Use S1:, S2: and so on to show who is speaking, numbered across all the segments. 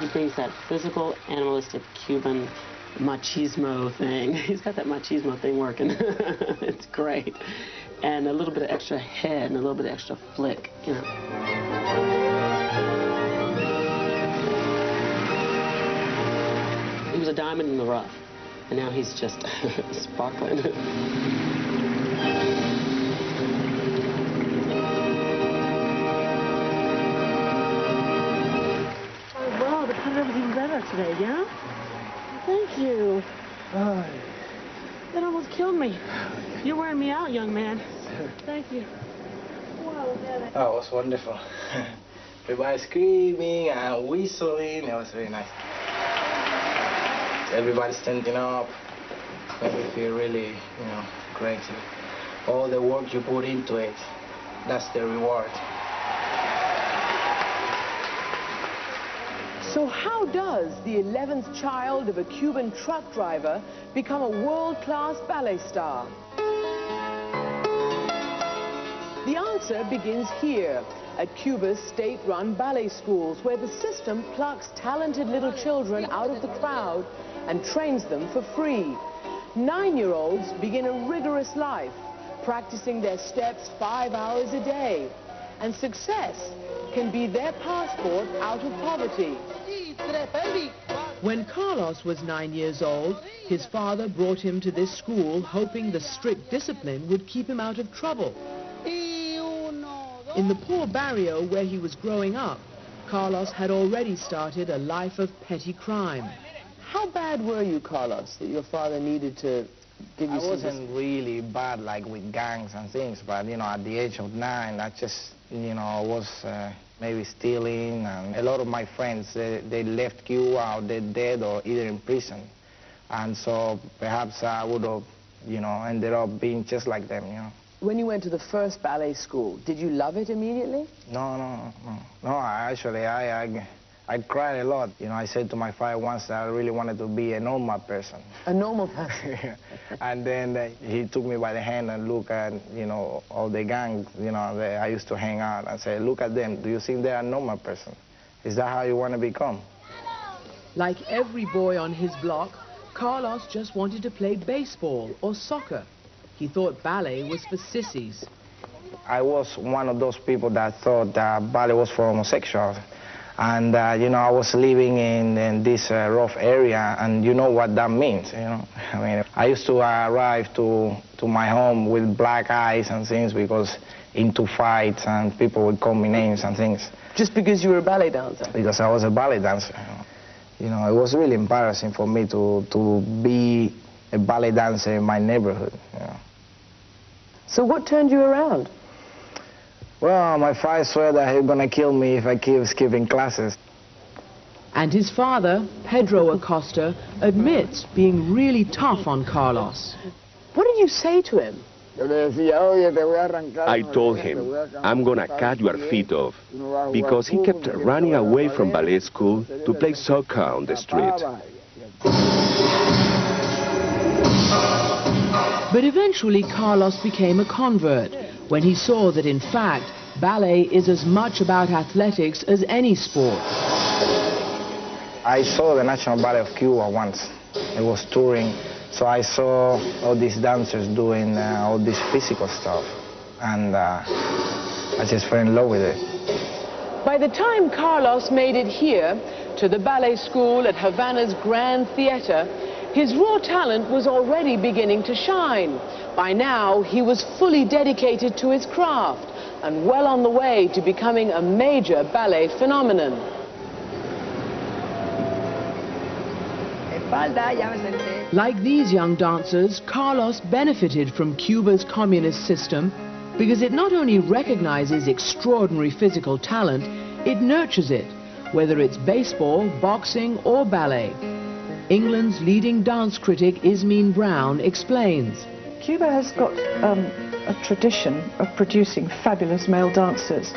S1: He brings that physical, animalistic Cuban machismo thing. He's got that machismo thing working. It's great. And a little bit of extra head and a little bit of extra flick, you know. He was a diamond in the rough, and now he's just sparkling. Oh, wow, the color was even better today, yeah? Thank you. That almost killed me. You're wearing me out, young man. Thank you. Wow,
S2: oh, it was wonderful. Everybody screaming and whistling. It was very nice. Everybody standing up. Made me feel really, you know, great. All the work you put into it, that's the reward.
S3: So how does the 11th child of a Cuban truck driver become a world-class ballet star? The answer begins here, at Cuba's state-run ballet schools, where the system plucks talented little children out of the crowd and trains them for free. 9-year-olds begin a rigorous life, practicing their steps 5 hours a day. And success can be their passport out of poverty. When Carlos was 9 years old, his father brought him to this school hoping the strict discipline would keep him out of trouble. In the poor barrio where he was growing up, Carlos had already started a life of petty crime. How bad were you, Carlos, that your father needed to give you some...
S2: I wasn't really bad, like with gangs and things, but, you know, at the age of 9, I just, you know, was maybe stealing, and a lot of my friends, they left Cuba, or they're dead, or either in prison. And so perhaps I would have, you know, ended up being just like them, you know.
S3: When you went to the first ballet school, did you love it immediately?
S2: No, actually, I cried a lot. You know, I said to my father once that I really wanted to be a normal person.
S3: A normal person?
S2: And then he took me by the hand and looked at, you know, all the gangs, you know, I used to hang out, and say, look at them. Do you think they're a normal person? Is that how you want to become?
S3: Like every boy on his block, Carlos just wanted to play baseball or soccer. He thought ballet was for sissies.
S2: I was one of those people that thought that ballet was for homosexuals. And, you know, I was living in this rough area, and you know what that means, you know. I mean, I used to arrive to my home with black eyes and things because into fights, and people would call me names and things.
S3: Just because you were a ballet dancer?
S2: Because I was a ballet dancer. You know, it was really embarrassing for me to be a ballet dancer in my neighborhood, you know.
S3: So what turned you around?
S2: Well, my father swore that he was going to kill me if I keep skipping classes.
S3: And his father, Pedro Acosta, admits being really tough on Carlos. What did you say to him?
S4: I told him, I'm going to cut your feet off, because he kept running away from ballet school to play soccer on the street.
S3: But eventually Carlos became a convert when he saw that, in fact, ballet is as much about athletics as any sport.
S2: I saw the National Ballet of Cuba once. It was touring, so I saw all these dancers doing all this physical stuff, and I just fell in love with it.
S3: By the time Carlos made it here, to the ballet school at Havana's Grand Theater, his raw talent was already beginning to shine. By now, he was fully dedicated to his craft and well on the way to becoming a major ballet phenomenon. Like these young dancers, Carlos benefited from Cuba's communist system because it not only recognizes extraordinary physical talent, it nurtures it, whether it's baseball, boxing, or ballet. England's leading dance critic Ismeen Brown explains.
S5: Cuba has got a tradition of producing fabulous male dancers.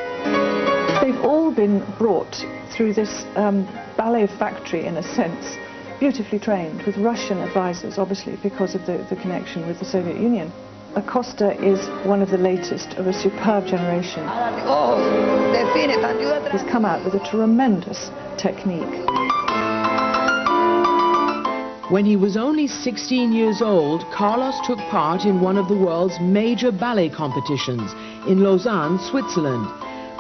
S5: They've all been brought through this ballet factory, in a sense, beautifully trained, with Russian advisors, obviously, because of the connection with the Soviet Union. Acosta is one of the latest of a superb generation. He's come out with a tremendous technique.
S3: When he was only 16 years old, Carlos took part in one of the world's major ballet competitions in Lausanne, Switzerland.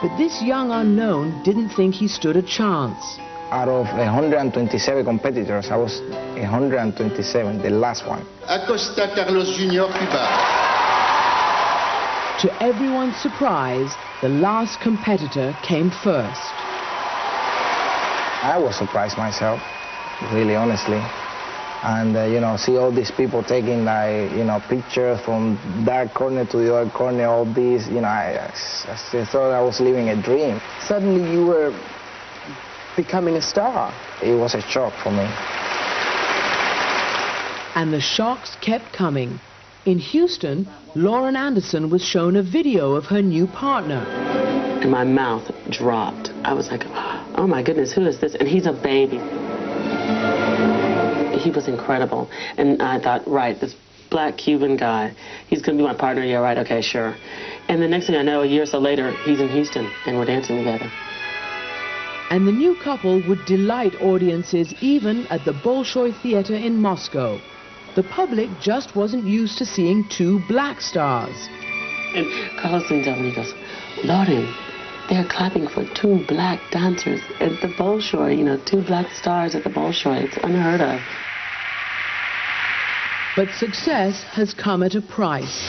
S3: But this young unknown didn't think he stood a chance.
S2: Out of 127 competitors, I was 127, the last one.
S6: Acosta Carlos Jr. Cuba.
S3: To everyone's surprise, the last competitor came first.
S2: I was surprised myself, really honestly. And, you know, see all these people taking, like, you know, pictures from that corner to the other corner, all these, you know, I thought I was living a dream.
S3: Suddenly you were becoming a star.
S2: It was a shock for me.
S3: And the shocks kept coming. In Houston, Lauren Anderson was shown a video of her new partner.
S1: And my mouth dropped. I was like, oh my goodness, who is this? And he's a baby. He was incredible. And I thought, right, this black Cuban guy, he's going to be my partner. Yeah, right, okay, sure. And the next thing I know, a year or so later, he's in Houston, and we're dancing together.
S3: And the new couple would delight audiences even at the Bolshoi Theater in Moscow. The public just wasn't used to seeing two black stars.
S1: And Carlos leans over and he goes, Lauren, they're clapping for two black dancers at the Bolshoi, you know, two black stars at the Bolshoi. It's unheard of.
S3: But success has come at a price.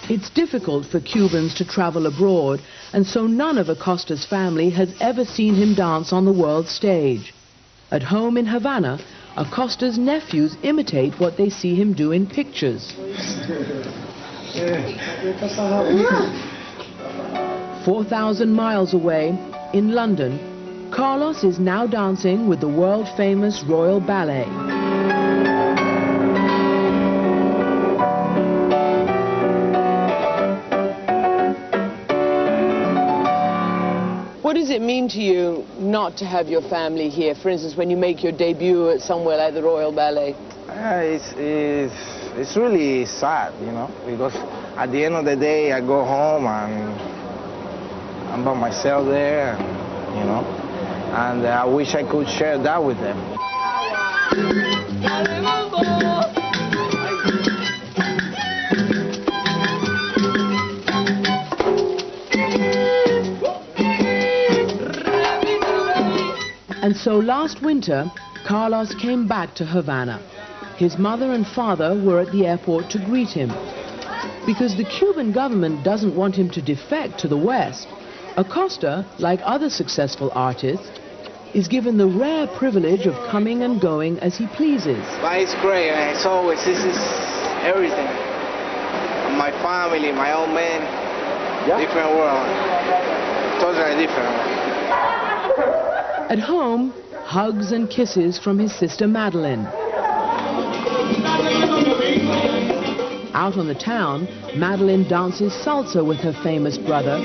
S3: It's difficult for Cubans to travel abroad, and so none of Acosta's family has ever seen him dance on the world stage. At home in Havana, Acosta's nephews imitate what they see him do in pictures. 4,000 miles away, in London, Carlos is now dancing with the world-famous Royal Ballet. What does it mean to you not to have your family here? For instance, when you make your debut at somewhere like the Royal Ballet?
S2: It's really sad, you know, because at the end of the day, I go home and I'm by myself there, you know, and I wish I could share that with them.
S3: And so last winter, Carlos came back to Havana. His mother and father were at the airport to greet him. Because the Cuban government doesn't want him to defect to the West, Acosta, like other successful artists, is given the rare privilege of coming and going as he pleases.
S2: But it's great, and it's always, this is everything. My family, my own man, different world, totally different.
S3: At home, hugs and kisses from his sister Madeline. Out on the town, Madeline dances salsa with her famous brother.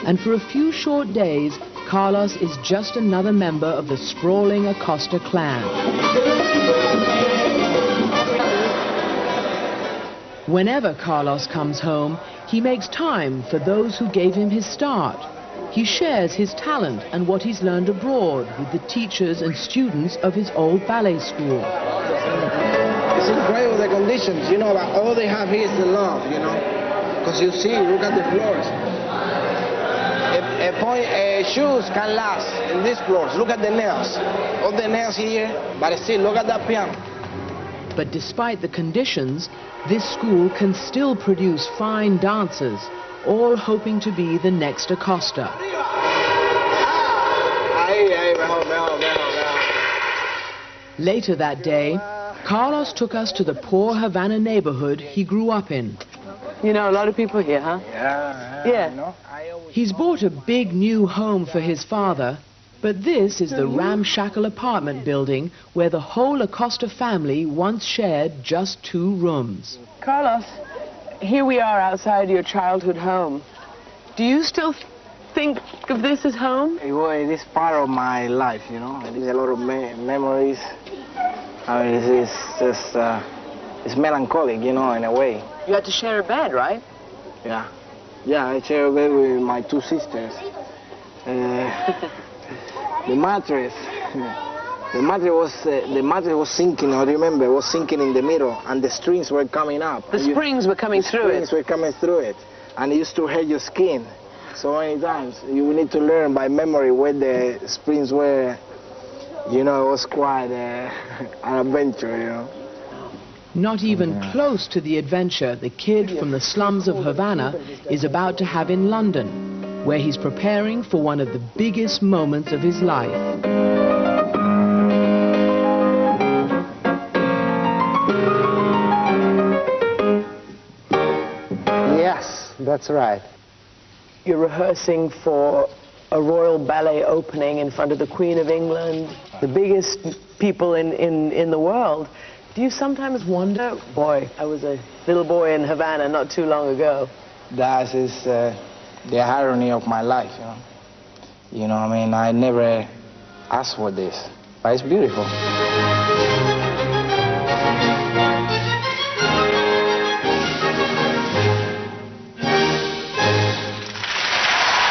S3: And for a few short days, Carlos is just another member of the sprawling Acosta clan. Whenever Carlos comes home, he makes time for those who gave him his start. He shares his talent and what he's learned abroad with the teachers and students of his old ballet school.
S2: It's incredible, the conditions, you know, but all they have here is the love, you know, because you see, look at the floors. Shoes can last in these floors. Look at the nails. All the nails here, but still, look at that piano.
S3: But despite the conditions, this school can still produce fine dancers, all hoping to be the next Acosta. Later that day, Carlos took us to the poor Havana neighborhood he grew up in.
S1: You know, a lot of people here, huh?
S2: Yeah. You know,
S3: He's bought a big new home for his father, but this is the ramshackle apartment building where the whole Acosta family once shared just 2 rooms.
S1: Carlos, here we are outside your childhood home. Do you still think of this as home?
S2: It is part of my life, you know. It is a lot of memories. I mean, it's just, it's melancholic, you know, in a way.
S1: You had to share a bed, right?
S2: Yeah. Yeah, I share a bed with my two sisters. The mattress was sinking. I remember it was sinking in the middle, and the strings were coming up.
S3: The springs were coming through it.
S2: The springs were coming through it, and it used to hurt your skin. So many times you need to learn by memory where the springs were. You know, it was quite an adventure. You know.
S3: Not even close to the adventure the kid from the slums of Havana is about to have in London, where he's preparing for one of the biggest moments of his life.
S7: Yes, that's right.
S3: You're rehearsing for a royal ballet opening in front of the Queen of England, the biggest people in the world. Do you sometimes wonder, boy, I was a little boy in Havana not too long ago?
S2: That is the irony of my life, you know. You know, I mean, I never asked for this, but it's beautiful.